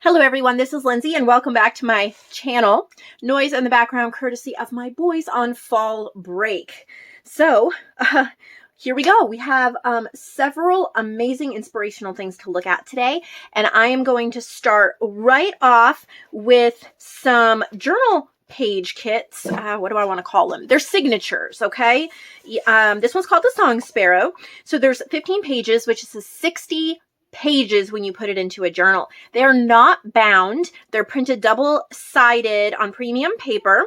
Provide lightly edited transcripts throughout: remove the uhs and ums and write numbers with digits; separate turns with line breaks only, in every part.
Hello everyone, this is Lindsay and welcome back to my channel. Noise in the background courtesy of my boys on fall break. So here we go. We have several amazing inspirational things to look at today, and I am going to start right off with some journal page kits. What do I want to call them? They're signatures, okay? This one's called the Song Sparrow. So there's 15 pages, which is a 60 pages when you put it into a journal. They are not bound. They're printed double-sided on premium paper.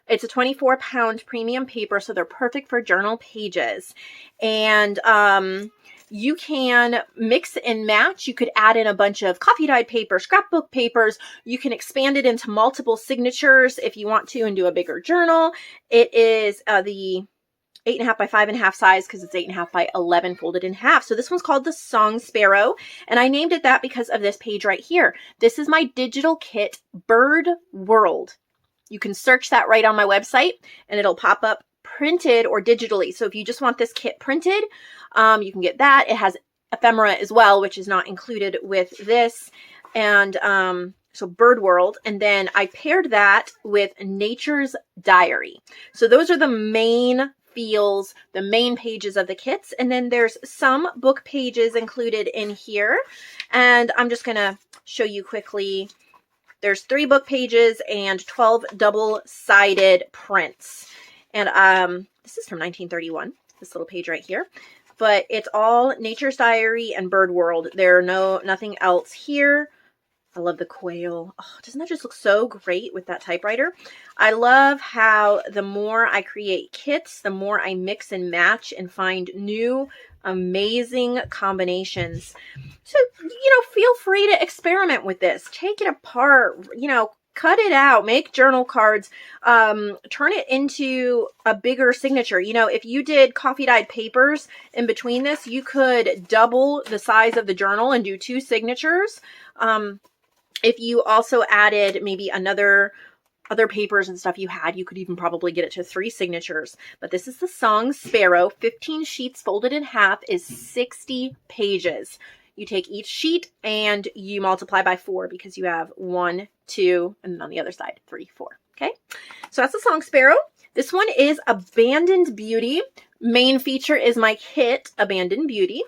It's a 24-pound premium paper, so they're perfect for journal pages. And you can mix and match. You could add in a bunch of coffee-dyed paper, scrapbook papers. You can expand it into multiple signatures if you want to and do a bigger journal. It is the 8.5 by 5.5 size because it's 8.5 by 11 folded in half. So this one's called the Song Sparrow, and I named it that because of this page right here. This is my digital kit, Bird World. You can search that right on my website, and it'll pop up printed or digitally. So if you just want this kit printed, you can get that. It has ephemera as well, which is not included with this. And so Bird World, and then I paired that with Nature's Diary. So those are the main feels, the main pages of the kits, and then there's some book pages included in here, and I'm just gonna show you quickly. There's 3 book pages and 12 double-sided prints, and this is from 1931, this little page right here, but it's all Nature's Diary and Bird World. There are nothing else here. I love the quail. Oh, doesn't that just look so great with that typewriter? I love how the more I create kits, the more I mix and match and find new, amazing combinations. So, feel free to experiment with this. Take it apart, cut it out, make journal cards, turn it into a bigger signature. If you did coffee-dyed papers in between this, you could double the size of the journal and do 2 signatures. If you also added maybe other papers and stuff you had, you could even probably get it to 3 signatures. But this is the Song Sparrow. 15 sheets folded in half is 60 pages. You take each sheet and you multiply by 4 because you have 1, 2, and then on the other side, 3, 4. Okay, so that's the Song Sparrow. This one is Abandoned Beauty. Main feature is my kit, Abandoned Beauty.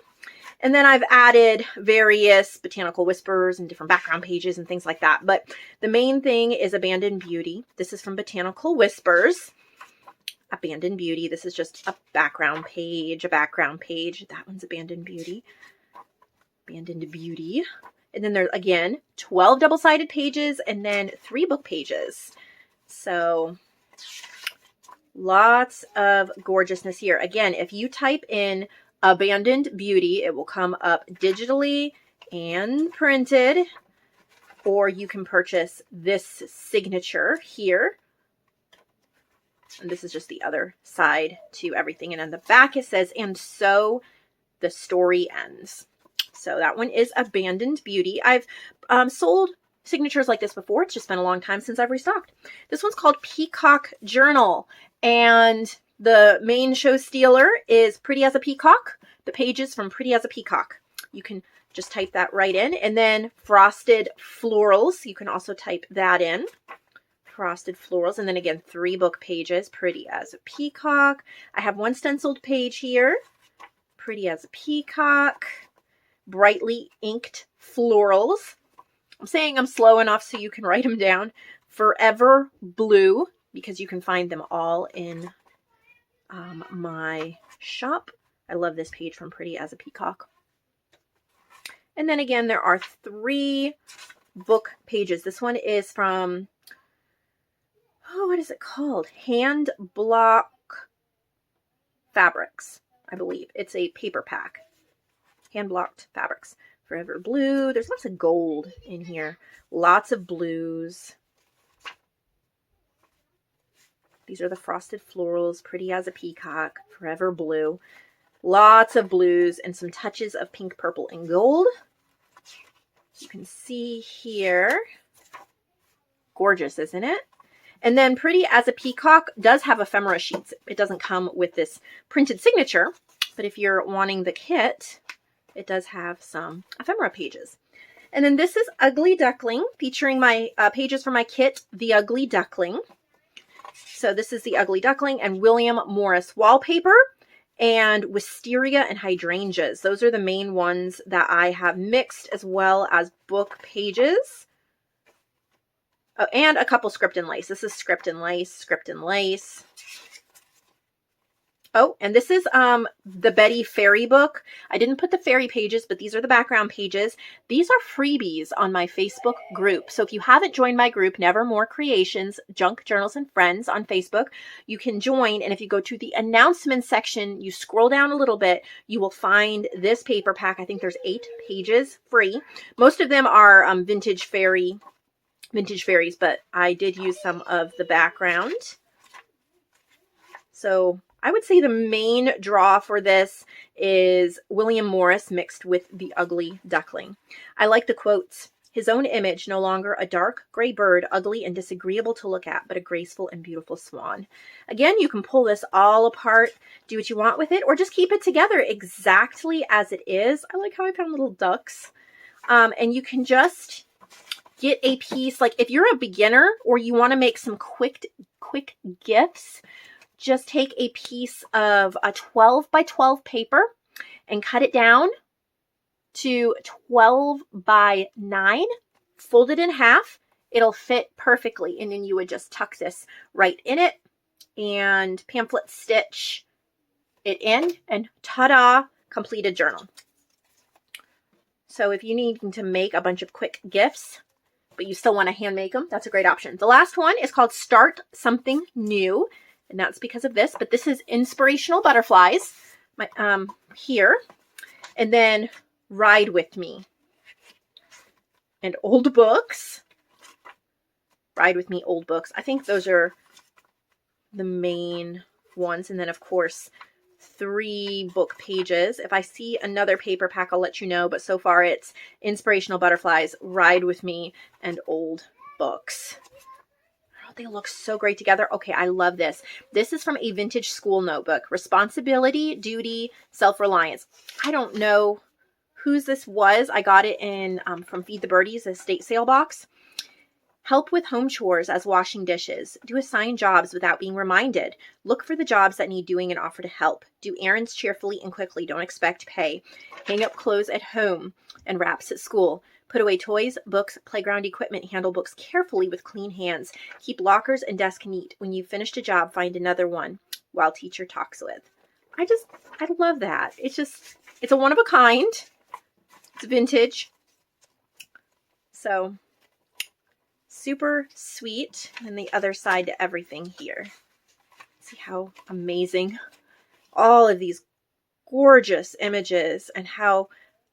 And then I've added various botanical whispers and different background pages and things like that. But the main thing is Abandoned Beauty. This is from Botanical Whispers. Abandoned Beauty. This is just a background page, That one's Abandoned Beauty. Abandoned Beauty. And then there's, again, 12 double-sided pages and then 3 book pages. So lots of gorgeousness here. Again, if you type in Abandoned Beauty, it will come up digitally and printed, or you can purchase this signature here. And this is just the other side to everything. And on the back it says, "And so the story ends." So that one is Abandoned Beauty. I've sold signatures like this before. It's just been a long time since I've restocked. This one's called Peacock Journal, and the main show stealer is Pretty as a Peacock. The pages from Pretty as a Peacock. You can just type that right in. And then Frosted Florals. You can also type that in. Frosted Florals. And then again, 3 book pages. Pretty as a Peacock. I have 1 stenciled page here. Pretty as a Peacock. Brightly inked florals. I'm saying I'm slow enough so you can write them down. Forever Blue, because you can find them all in my shop. I love this page from Pretty as a Peacock. And then again, there are 3 book pages. This one is from, what is it called? Hand Block Fabrics, I believe. It's a paper pack. Hand blocked fabrics. Forever Blue. There's lots of gold in here. Lots of blues. These are the Frosted Florals, Pretty as a Peacock, Forever Blue. Lots of blues and some touches of pink, purple, and gold. You can see here. Gorgeous, isn't it? And then Pretty as a Peacock does have ephemera sheets. It doesn't come with this printed signature, but if you're wanting the kit, it does have some ephemera pages. And then this is Ugly Duckling, featuring my pages from my kit, The Ugly Duckling. So this is The Ugly Duckling and William Morris wallpaper and wisteria and hydrangeas. Those are the main ones that I have mixed, as well as book pages. Oh, and a couple script and lace. This is script and lace, script and lace. Oh, and this is the Betty Fairy book. I didn't put the fairy pages, but these are the background pages. These are freebies on my Facebook group. So if you haven't joined my group, Nevermore Creations, Junk Journals and Friends on Facebook, you can join. And if you go to the announcements section, you scroll down a little bit, you will find this paper pack. I think there's 8 pages free. Most of them are vintage fairies, but I did use some of the background. So I would say the main draw for this is William Morris mixed with The Ugly Duckling. I like the quotes. His own image, no longer a dark gray bird, ugly and disagreeable to look at, but a graceful and beautiful swan. Again, you can pull this all apart, do what you want with it, or just keep it together exactly as it is. I like how I found little ducks. And you can just get a piece, like if you're a beginner or you want to make some quick gifts, just take a piece of a 12 by 12 paper and cut it down to 12 by 9, fold it in half. It'll fit perfectly. And then you would just tuck this right in it and pamphlet stitch it in, and ta-da, completed journal. So if you need to make a bunch of quick gifts, but you still want to hand make them, that's a great option. The last one is called Start Something New. And that's because of this, but this is Inspirational Butterflies here. And then Ride With Me. And Old Books. Ride With Me, Old Books. I think those are the main ones. And then, of course, 3 book pages. If I see another paper pack, I'll let you know. But so far, it's Inspirational Butterflies, Ride With Me, and Old Books. They look so great together. Okay, I love this. This is from a vintage school notebook. Responsibility, duty, self-reliance. I don't know whose this was. I got it in from Feed the Birdies, a estate sale box. Help with home chores as washing dishes. Do assigned jobs without being reminded. Look for the jobs that need doing and offer to help. Do errands cheerfully and quickly. Don't expect pay. Hang up clothes at home and wraps at school. Put away toys, books, playground equipment. Handle books carefully with clean hands. Keep lockers and desk neat. When you've finished a job, find another one while teacher talks with. I love that. It's a one of a kind. It's vintage. So super sweet. And the other side to everything here. See how amazing all of these gorgeous images and how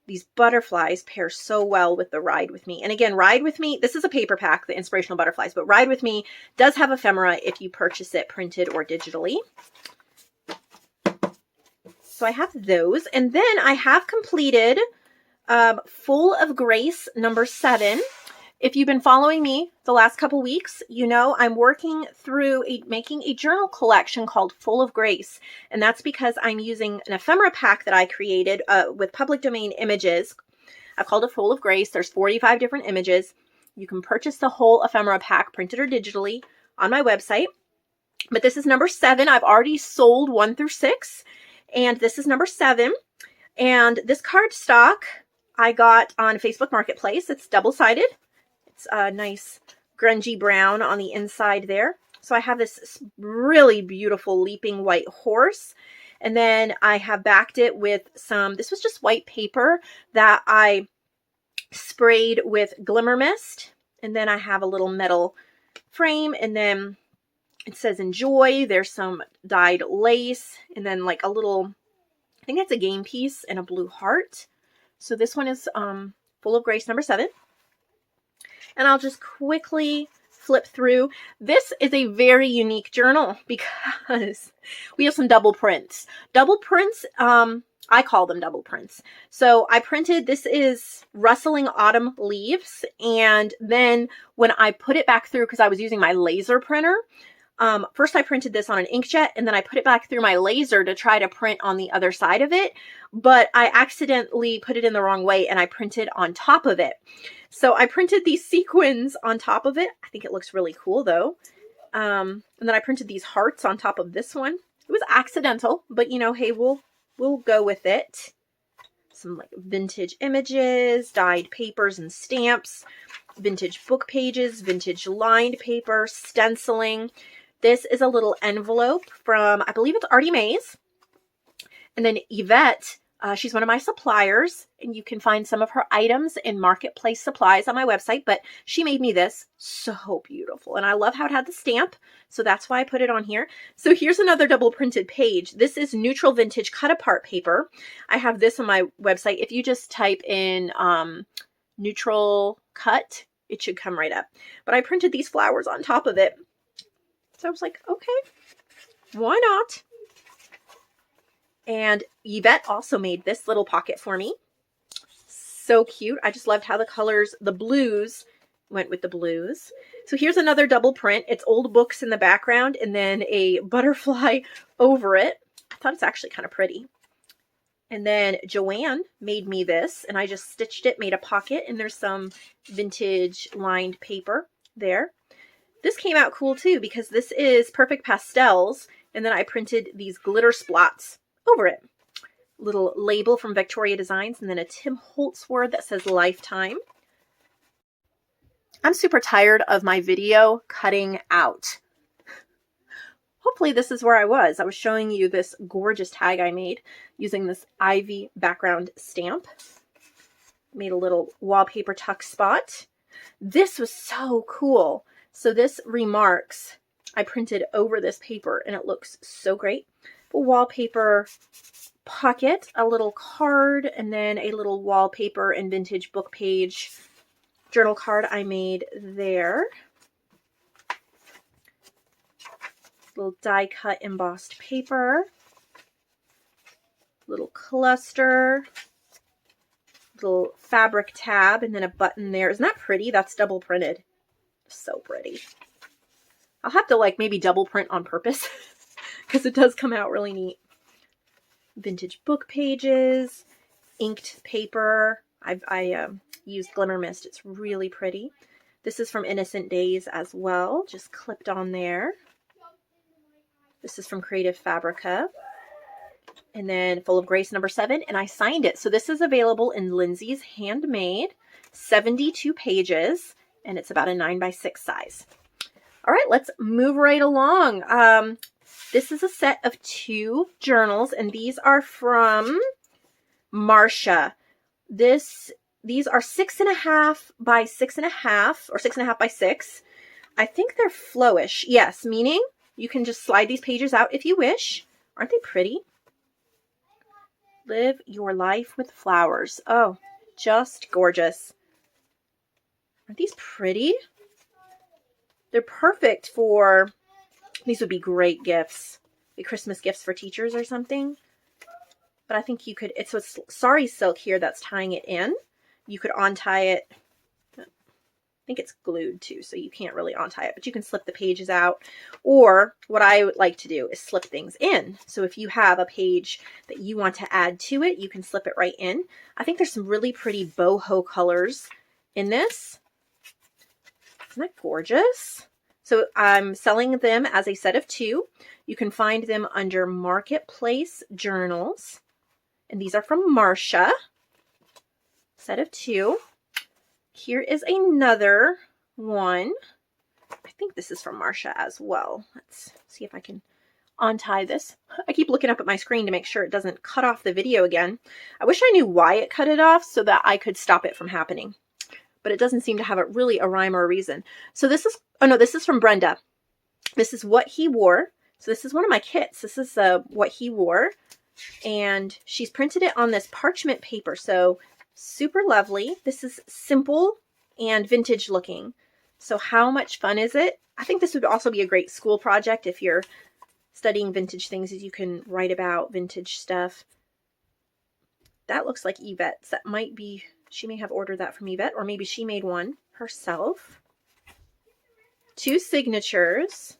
these butterflies pair so well with the Ride With Me. And again, Ride With Me, this is a paper pack, the Inspirational Butterflies, but Ride With Me does have ephemera if you purchase it printed or digitally. So I have those. And then I have completed Full of Grace number 7. If you've been following me the last couple weeks, you know I'm working through making a journal collection called Full of Grace. And that's because I'm using an ephemera pack that I created with public domain images. I've called it Full of Grace. There's 45 different images. You can purchase the whole ephemera pack, printed or digitally, on my website. But this is number 7. I've already sold 1 through 6. And this is number 7. And this cardstock I got on Facebook Marketplace. It's double-sided. It's a nice grungy brown on the inside there. So I have this really beautiful leaping white horse. And then I have backed it with this was just white paper that I sprayed with glimmer mist. And then I have a little metal frame. And then it says enjoy. There's some dyed lace. And then like a little, I think that's a game piece and a blue heart. So this one is Full of Grace number 7. And I'll just quickly flip through. This is a very unique journal because we have some double prints. Double prints, I call them double prints. So I printed, this is Rustling Autumn Leaves. And then when I put it back through, because I was using my laser printer, First I printed this on an inkjet, and then I put it back through my laser to try to print on the other side of it, but I accidentally put it in the wrong way and I printed on top of it. So I printed these sequins on top of it. I think it looks really cool though. And then I printed these hearts on top of this one. It was accidental, but you know, hey, we'll go with it. Some like vintage images, dyed papers and stamps, vintage book pages, vintage lined paper, stenciling. This is a little envelope from, I believe it's Artie Mays. And then Yvette, she's one of my suppliers, and you can find some of her items in Marketplace Supplies on my website, but she made me this so beautiful. And I love how it had the stamp, so that's why I put it on here. So here's another double printed page. This is neutral vintage cut apart paper. I have this on my website. If you just type in neutral cut, it should come right up. But I printed these flowers on top of it. So I was like, okay, why not? And Yvette also made this little pocket for me. So cute. I just loved how the colors, the blues, went with the blues. So here's another double print. It's old books in the background and then a butterfly over it. I thought it's actually kind of pretty. And then Joanne made me this, and I just stitched it, made a pocket, and there's some vintage lined paper there. This came out cool too because this is Perfect Pastels, and then I printed these glitter splots over it. Little label from Victoria Designs, and then a Tim Holtz word that says Lifetime. I'm super tired of my video cutting out. Hopefully this is where I was. I was showing you this gorgeous tag I made using this ivy background stamp. Made a little wallpaper tuck spot. This was so cool. So this remarks, I printed over this paper and it looks so great. A wallpaper pocket, a little card, and then a little wallpaper and vintage book page journal card I made there. Little die cut embossed paper. Little cluster. Little fabric tab, and then a button there. Isn't that pretty? That's double printed. So pretty. I'll have to like maybe double print on purpose because it does come out really neat. Vintage book pages, inked paper. I used Glimmer Mist. It's really pretty. This is from Innocent Days as well, just clipped on there. This is from Creative Fabrica. And then Full of Grace #7, and I signed it. So this is available in Lindsay's Handmade, 72 pages, and it's about a 9x6 size. All right, let's move right along. This is a set of 2 journals, and these are from Marcia. These are 6.5 by 6.5, or 6.5 by 6. I think they're flowish. Yes, meaning you can just slide these pages out if you wish. Aren't they pretty? Live your life with flowers. Oh, just gorgeous. Aren't these pretty? They're perfect for, these would be great gifts. Be Christmas gifts for teachers or something. But I think you could, it's a sari silk here that's tying it in. You could untie it. I think it's glued too, so you can't really untie it, but you can slip the pages out. Or what I would like to do is slip things in. So if you have a page that you want to add to it, you can slip it right in. I think there's some really pretty boho colors in this. Isn't that gorgeous? So I'm selling them as a set of 2. You can find them under Marketplace Journals. And these are from Marcia. Set of 2. Here is another one. I think this is from Marcia as well. Let's see if I can untie this. I keep looking up at my screen to make sure it doesn't cut off the video again. I wish I knew why it cut it off so that I could stop it from happening. But it doesn't seem to have really a rhyme or a reason. So this is, oh no, this is from Brenda. This is What He Wore. So this is one of my kits. This is What He Wore. And she's printed it on this parchment paper. So super lovely. This is simple and vintage looking. So how much fun is it? I think this would also be a great school project if you're studying vintage things, as you can write about vintage stuff. That looks like Yvette's. That might be, she may have ordered that from Yvette, or maybe she made one herself. 2 signatures.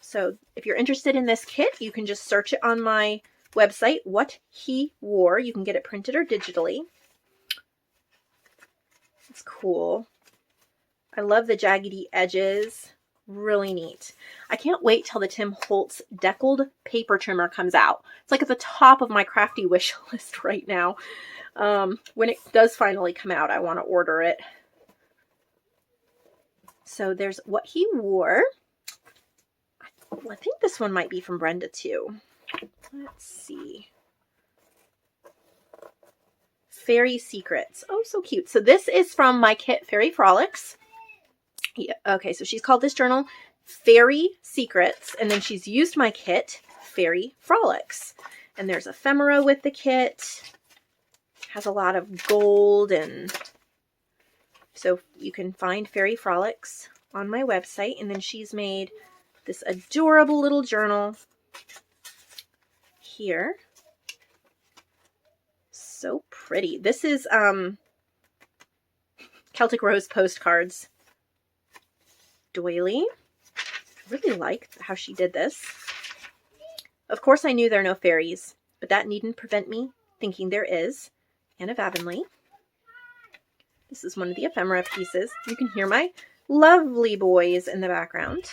So if you're interested in this kit, you can just search it on my website, What He Wore. You can get it printed or digitally. It's cool. I love the jaggedy edges. Really neat. I can't wait till the Tim Holtz deckled paper trimmer comes out. It's like at the top of my crafty wish list right now. When it does finally come out, I want to order it. So there's What He Wore. I think this one might be from Brenda too. Let's see. Fairy Secrets. Oh, so cute. So this is from my kit, Fairy Frolics. Yeah, okay, so she's called this journal Fairy Secrets, and then she's used my kit, Fairy Frolics. And there's ephemera with the kit. Has a lot of gold, and so you can find Fairy Frolics on my website. And then she's made this adorable little journal here. So pretty. This is Celtic Rose postcards doily. I really like how she did this. Of course I knew there are no fairies, but that needn't prevent me thinking there is. Anne of Avonlea. This is one of the ephemera pieces. You can hear my lovely boys in the background.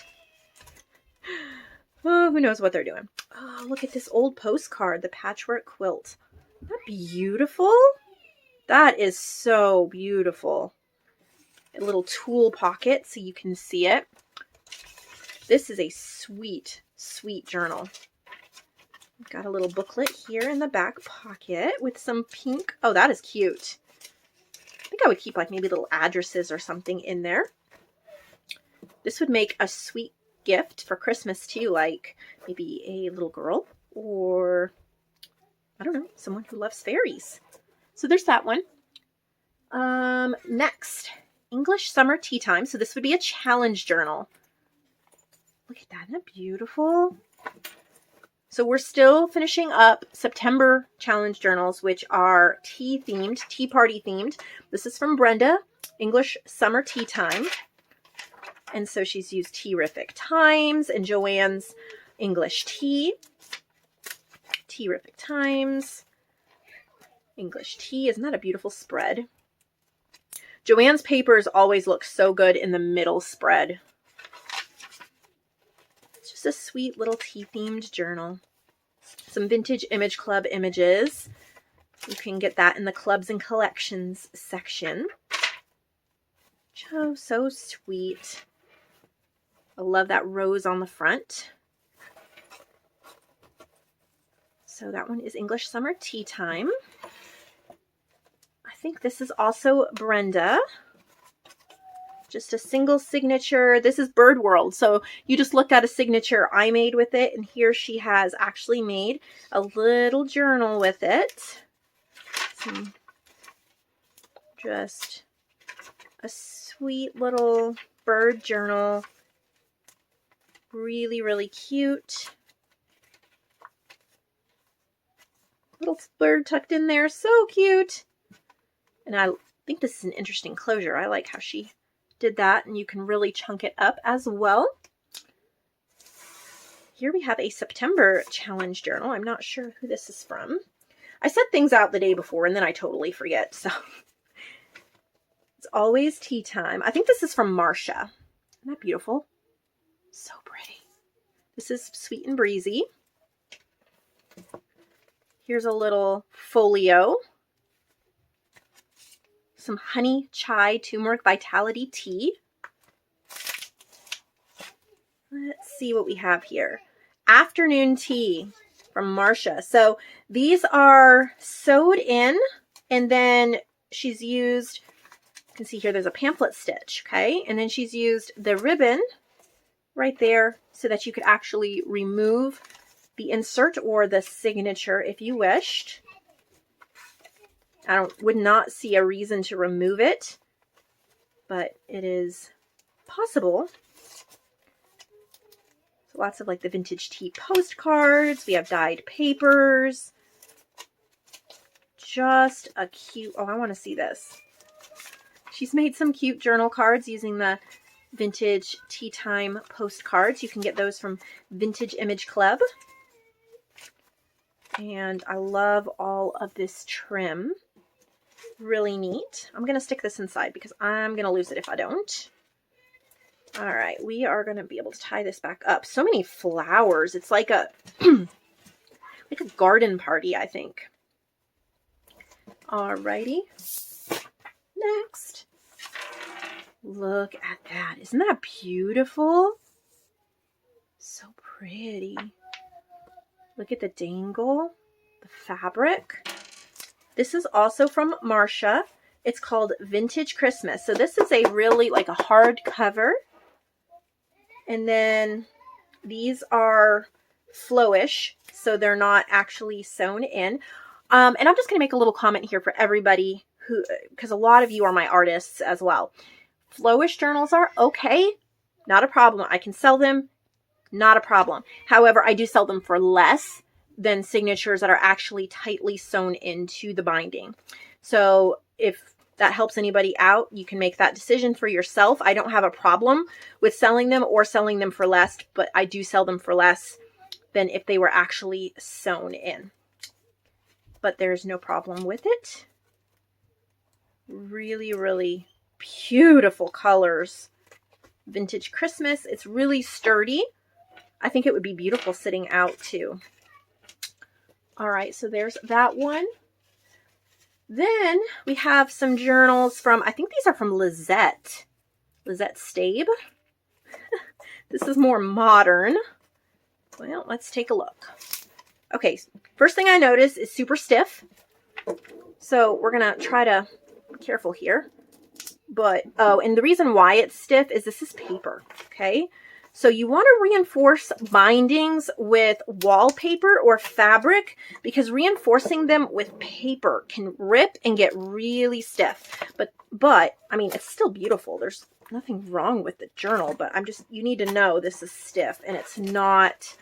Oh, who knows what they're doing. Oh, look at this old postcard, the patchwork quilt. Isn't that beautiful? That is so beautiful. A little tool pocket so you can see it. This is a sweet, sweet journal. Got a little booklet here in the back pocket with some pink. Oh, that is cute. I think I would keep like maybe little addresses or something in there. This would make a sweet gift for Christmas too, like maybe a little girl or I don't know, someone who loves fairies. So there's that one. Next, English Summer Tea Time. So this would be a challenge journal. Look at that, isn't that beautiful? So we're still finishing up September challenge journals, which are tea themed, tea party themed. This is from Brenda, English Summer Tea Time. And so she's used Tea-rific Times and Joanne's English Tea. Tea-rific Times. English Tea. Isn't that a beautiful spread? Joanne's papers always look so good in the middle spread. It's just a sweet little tea-themed journal. Some vintage Image Club images. You can get that in the clubs and collections section. Oh, so sweet. I love that rose on the front. So that one is English Summer Tea Time. I think this is also Brenda. Just a single signature. This is Bird World. So you just looked at a signature I made with it, and here she has actually made a little journal with it. Just a sweet little bird journal. Really, really cute. Little bird tucked in there. So cute. And I think this is an interesting closure. I like how she did that, and you can really chunk it up as well. Here we have a September challenge journal. I'm not sure who this is from. I set things out the day before, and then I totally forget. So it's always tea time. I think this is from Marcia. Isn't that beautiful? So pretty. This is Sweet and Breezy. Here's a little folio. Some honey, chai, turmeric, vitality tea. Let's see what we have here. Afternoon tea from Marcia. So these are sewed in, and then she's used, you can see here there's a pamphlet stitch, okay? And then she's used the ribbon right there so that you could actually remove the insert or the signature if you wished. I would not see a reason to remove it, but it is possible. So lots of like the vintage tea postcards. We have dyed papers. Just a cute, oh, I want to see this. She's made some cute journal cards using the vintage tea time postcards. You can get those from Vintage Image Club. And I love all of this trim. Really neat. I'm going to stick this inside because I'm going to lose it if I don't. All right, we are going to be able to tie this back up. So many flowers. It's like a like a garden party, I think. All righty. Next. Look at that. Isn't that beautiful? So pretty. Look at the dangle, the fabric. This is also from Marsha. It's called Vintage Christmas. So this is a really like a hard cover. And then these are flowish, so they're not actually sewn in. And I'm just going to make a little comment here for everybody who, because a lot of you are my artists as well. Flowish journals are okay. Not a problem. I can sell them. Not a problem. However, I do sell them for less than signatures that are actually tightly sewn into the binding. So if that helps anybody out, you can make that decision for yourself. I don't have a problem with selling them or selling them for less, but I do sell them for less than if they were actually sewn in. But there's no problem with it. Really, really beautiful colors. Vintage Christmas. It's really sturdy. I think it would be beautiful sitting out too. All right, so there's that one. Then we have some journals from, I think these are from Lizette. Lizette Stabe. This is more modern. Well, let's take a look. Okay, first thing I notice is super stiff. So we're going to try to be careful here. But, oh, and the reason why it's stiff is this is paper, okay? So you want to reinforce bindings with wallpaper or fabric because reinforcing them with paper can rip and get really stiff. But I mean, it's still beautiful. There's nothing wrong with the journal, but you need to know this is stiff and it's not,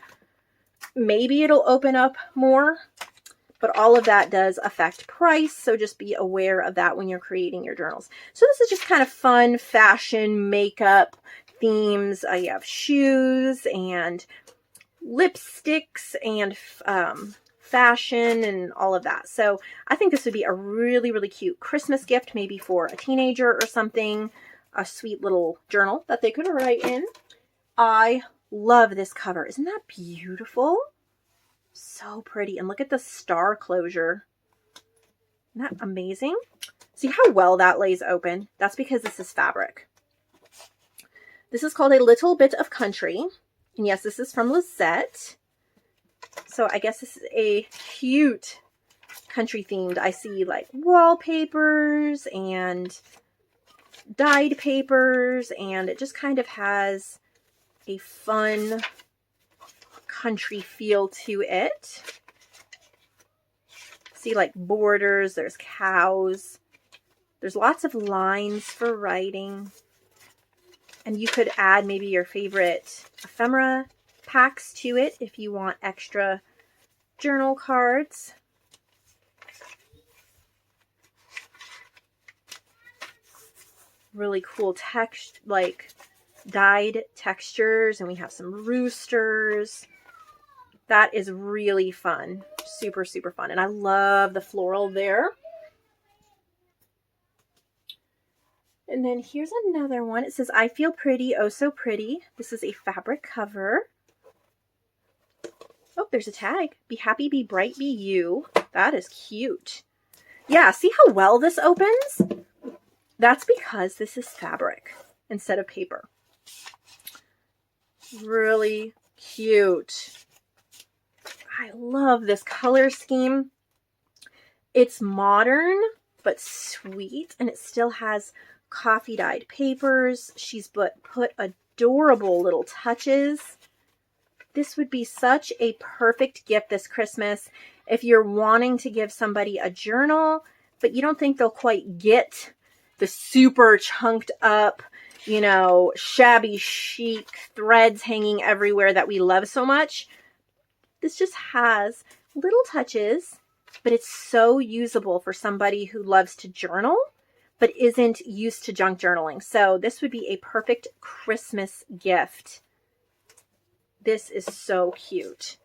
maybe it'll open up more, but all of that does affect price. So just be aware of that when you're creating your journals. So this is just kind of fun fashion, makeup themes. You have shoes and lipsticks and fashion and all of that. So I think this would be a really, really cute Christmas gift, maybe for a teenager or something, a sweet little journal that they could write in. I love this cover. Isn't that beautiful? So pretty. And look at the star closure. Isn't that amazing? See how well that lays open? That's because this is fabric. This is called A Little Bit of Country. And yes, this is from Lizette. So I guess this is a cute country themed. I see like wallpapers and dyed papers, and it just kind of has a fun country feel to it. See like borders, there's cows. There's lots of lines for writing. And you could add maybe your favorite ephemera packs to it if you want extra journal cards. Really cool text, like dyed textures, and we have some roosters. That is really fun. Super, super fun. And I love the floral there. And then here's another one. It says, I feel pretty, oh so pretty. This is a fabric cover. Oh, there's a tag. Be happy, be bright, be you. That is cute. Yeah, see how well this opens? That's because this is fabric instead of paper. Really cute. I love this color scheme. It's modern, but sweet, and it still has coffee dyed papers. She's put adorable little touches. This would be such a perfect gift this Christmas if you're wanting to give somebody a journal, but you don't think they'll quite get the super chunked up, you know, shabby chic threads hanging everywhere that we love so much. This just has little touches, but it's so usable for somebody who loves to journal, but isn't used to junk journaling. So this would be a perfect Christmas gift. This is so cute.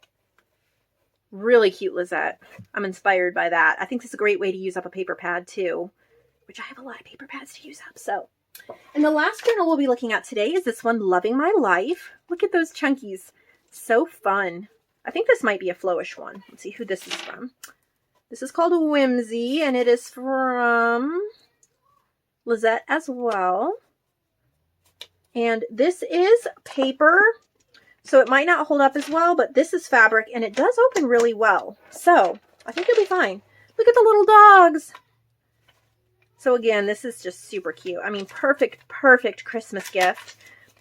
Really cute, Lizette. I'm inspired by that. I think this is a great way to use up a paper pad too, which I have a lot of paper pads to use up. So, and the last journal we'll be looking at today is this one, Loving My Life. Look at those chunkies. So fun. I think this might be a flowish one. Let's see who this is from. This is called Whimsy, and it is from Lizette as well. And this is paper, so it might not hold up as well, but this is fabric, and it does open really well. So I think it'll be fine. Look at the little dogs. So again, this is just super cute. I mean, perfect Christmas gift,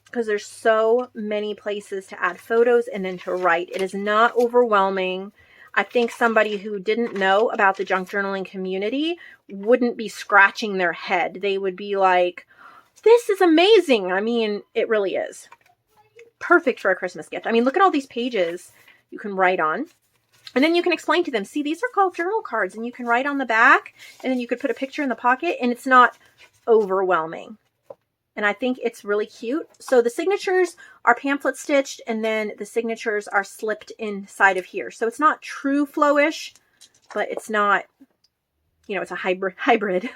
because there's so many places to add photos and then to write. It is not overwhelming. I think somebody who didn't know about the junk journaling community wouldn't be scratching their head. They would be like, this is amazing. I mean, it really is. Perfect for a Christmas gift. I mean, look at all these pages you can write on. And then you can explain to them, see, these are called journal cards, and you can write on the back, and then you could put a picture in the pocket, and it's not overwhelming. And I think it's really cute. So the signatures are pamphlet stitched, and then the signatures are slipped inside of here. So it's not true flowish, but it's not, you know, it's a hybrid.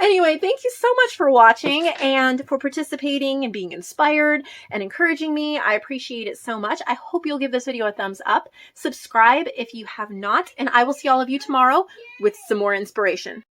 Anyway, thank you so much for watching and for participating and being inspired and encouraging me. I appreciate it so much. I hope you'll give this video a thumbs up. Subscribe if you have not, and I will see all of you tomorrow with some more inspiration.